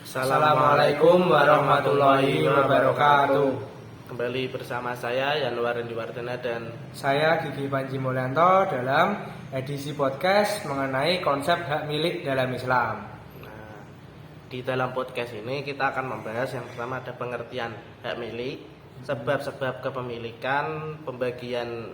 Assalamualaikum warahmatullahi wabarakatuh. Kembali bersama saya Yanuar Rendiwardana dan saya Gigi Panji Mulyanto dalam edisi podcast mengenai konsep hak milik dalam Islam. Nah, di dalam podcast ini kita akan membahas yang pertama ada pengertian hak milik, sebab-sebab kepemilikan, pembagian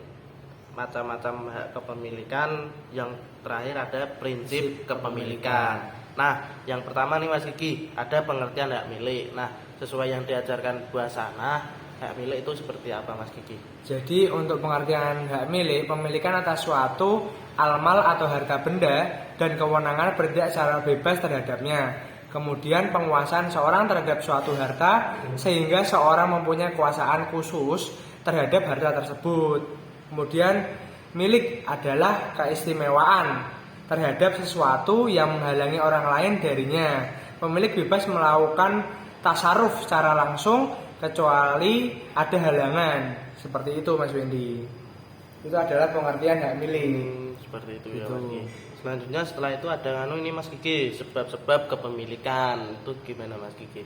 macam-macam hak kepemilikan, yang terakhir ada prinsip kepemilikan. Nah, yang pertama nih Mas Gigi, ada pengertian hak milik. Nah, sesuai yang diajarkan buah sana, hak milik itu seperti apa Mas Gigi? Jadi untuk pengertian hak milik, pemilikan atas suatu almal atau harta benda dan kewenangan bertindak secara bebas terhadapnya. Kemudian penguasaan seorang terhadap suatu harta sehingga seorang mempunyai kuasaan khusus terhadap harta tersebut. Kemudian milik adalah keistimewaan terhadap sesuatu yang menghalangi orang lain darinya. Pemilik bebas melakukan tasarruf secara langsung kecuali ada halangan. Seperti itu Mas Wendy. Itu adalah pengertian hak milik. Seperti itu ya Mas Gigi. Selanjutnya setelah itu ada ini Mas Gigi, sebab-sebab kepemilikan. Itu gimana Mas Gigi?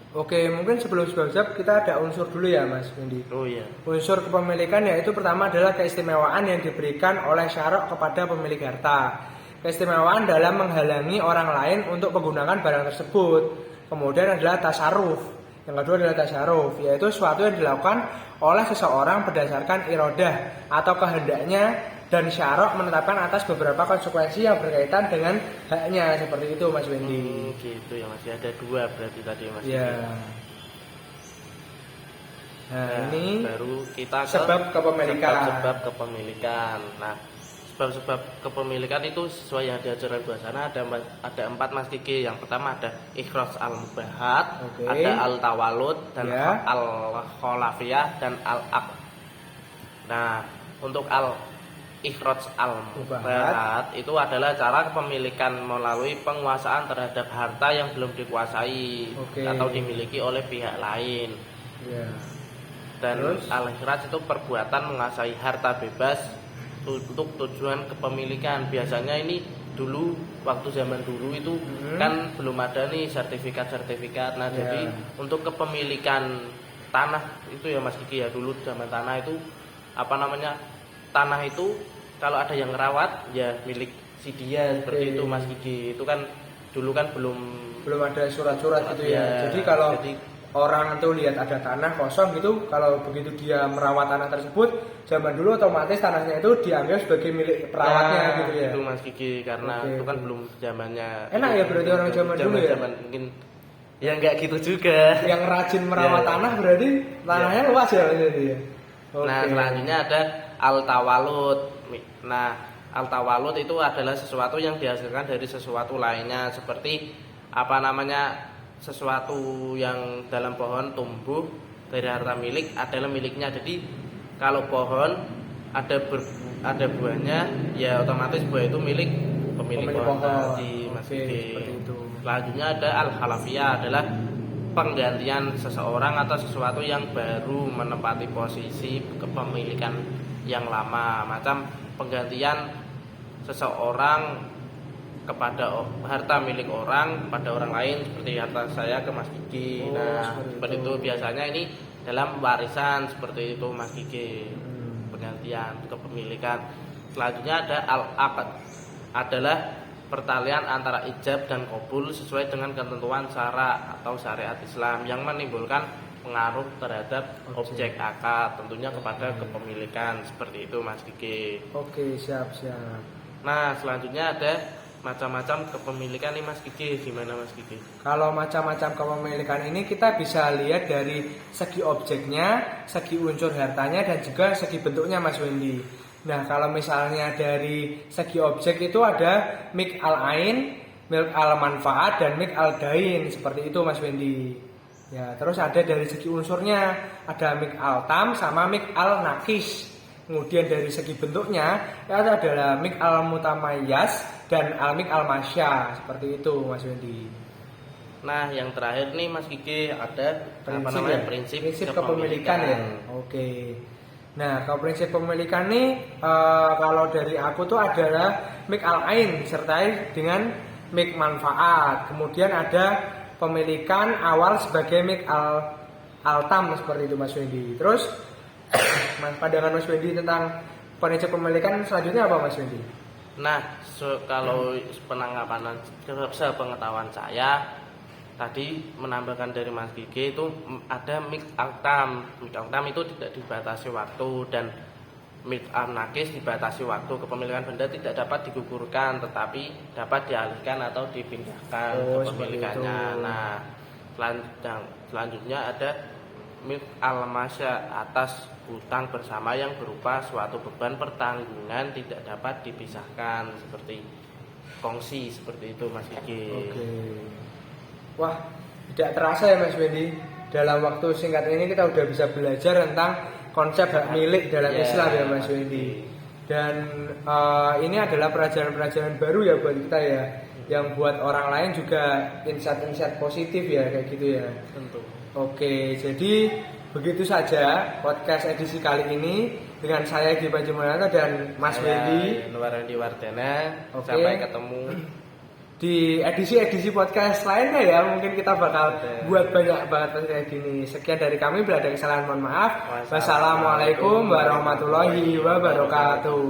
Oke, mungkin sebelum sebab kita ada unsur dulu ya Mas Wendy. Oh iya. Unsur kepemilikan yaitu pertama adalah keistimewaan yang diberikan oleh syarok kepada pemilik harta. Keistimewaan dalam menghalangi orang lain untuk menggunakan barang tersebut. Kemudian adalah tasarruf. Yang kedua adalah tasarruf, yaitu sesuatu yang dilakukan oleh seseorang berdasarkan irodah atau kehendaknya, dan syarok menetapkan atas beberapa konsekuensi yang berkaitan dengan haknya. Seperti itu Mas Wendy. Gitu ya, masih ada dua berarti tadi Mas. Ya. Nah, ini baru kita ke sebab kepemilikan. Sebab kepemilikan. Nah, sebab kepemilikan itu sesuai yang diajarkan buah sana ada 4 Mas Kiki. Yang pertama ada ikhraj al-mubahat, ada al-tawalud, dan al-kholafiyah, dan al-aqd. Nah, untuk ikhraj al-mubahat itu adalah cara kepemilikan melalui penguasaan terhadap harta yang belum dikuasai atau dimiliki oleh pihak lain. Dan al-ikhraj itu perbuatan menguasai harta bebas untuk tujuan kepemilikan. Biasanya ini dulu waktu zaman dulu itu kan belum ada nih sertifikat. Nah, jadi untuk kepemilikan tanah itu ya Mas Kiki ya, dulu zaman tanah itu tanah itu kalau ada yang ngerawat ya milik si dia, seperti itu Mas Gigi. Itu kan dulu kan belum ada surat-surat gitu ya. Jadi kalau orang tuh lihat ada tanah kosong gitu, kalau begitu dia merawat tanah tersebut, zaman dulu otomatis tanahnya itu dianggap sebagai milik perawatnya gitu ya. Itu Mas Gigi, karena itu kan belum zamannya. Enak ya berarti orang zaman dulu ya. Zaman mungkin ya enggak gitu juga. Yang rajin merawat tanah berarti tanahnya luas ya gitu ya. Nah, selanjutnya ada al-tawalud. Nah, al-tawalud itu adalah sesuatu yang dihasilkan dari sesuatu lainnya, seperti sesuatu yang dalam pohon tumbuh dari harta milik adalah miliknya. Jadi kalau pohon ada buahnya, ya otomatis buah itu milik pemilik pohon tadi, Mas Gigi. Selanjutnya ada al-khalafiyah, adalah penggantian seseorang atau sesuatu yang baru menempati posisi kepemilikan yang lama. Macam penggantian seseorang kepada harta milik orang kepada orang lain, seperti harta saya ke Mas Gigi. Nah, seperti itu biasanya ini dalam warisan, seperti itu Mas Gigi. Penggantian kepemilikan. Selanjutnya ada al-aqd, adalah pertalian antara ijab dan qabul sesuai dengan ketentuan syara atau syariat Islam yang menimbulkan pengaruh terhadap objek akad, tentunya kepada kepemilikan. Seperti itu Mas Gigi. Oke, siap. Nah, selanjutnya ada macam-macam kepemilikan nih Mas Gigi. Gimana Mas Gigi? Kalau macam-macam kepemilikan ini kita bisa lihat dari segi objeknya, segi unsur hartanya, dan juga segi bentuknya Mas Wendy. Nah, kalau misalnya dari segi objek itu ada milk al-ain, milk al-manfaat, dan milk al-dain. Seperti itu Mas Wendy. Ya, terus ada dari segi unsurnya, ada milk al-tam sama milk al-nakis. Kemudian dari segi bentuknya itu adalah milk al-mutamayyaz dan al-milk al-masya. Seperti itu Mas Wendy. Nah, yang terakhir nih Mas Gigi ada prinsip kepemilikan ya. Oke. Nah, kalau prinsip pemilikan nih kalau dari aku tuh adalah milk al-ain disertai dengan mik manfaat. Kemudian ada pemilikan awal sebagai mik altam seperti itu Mas Wendy. Terus pandangan Mas Wendy tentang prinsip pemilikan selanjutnya apa Mas Wendy? Nah, kalau penangkapan sepengetahuan saya tadi menambahkan dari Mas Gigi itu ada mik altam. Mik altam itu tidak dibatasi waktu dan mik nakis dibatasi waktu. Kepemilikan benda tidak dapat digugurkan tetapi dapat dialihkan atau dipindahkan kepemilikannya. Nah, selanjutnya ada mik al-masya atas hutang bersama yang berupa suatu beban pertanggungan tidak dapat dipisahkan seperti kongsi seperti itu Mas Gigi. Oke. Wah, tidak terasa ya Mas Wendy, dalam waktu singkat ini kita udah bisa belajar tentang konsep hak milik dalam Islam ya Mas Wendy. Dan ini adalah pelajaran-pelajaran baru ya buat kita ya, yang buat orang lain juga insight-insight positif ya kayak gitu ya. Tentu. Oke, jadi begitu saja podcast edisi kali ini dengan saya Gigi Panjimonata dan Mas Wendy. Nur Wendy Wardana. Oke. Sampai ketemu Di edisi-edisi podcast lainnya ya, mungkin kita bakal buat banyak banget kayak gini. Sekian dari kami, bila ada kesalahan mohon maaf. Wassalamualaikum warahmatullahi wabarakatuh.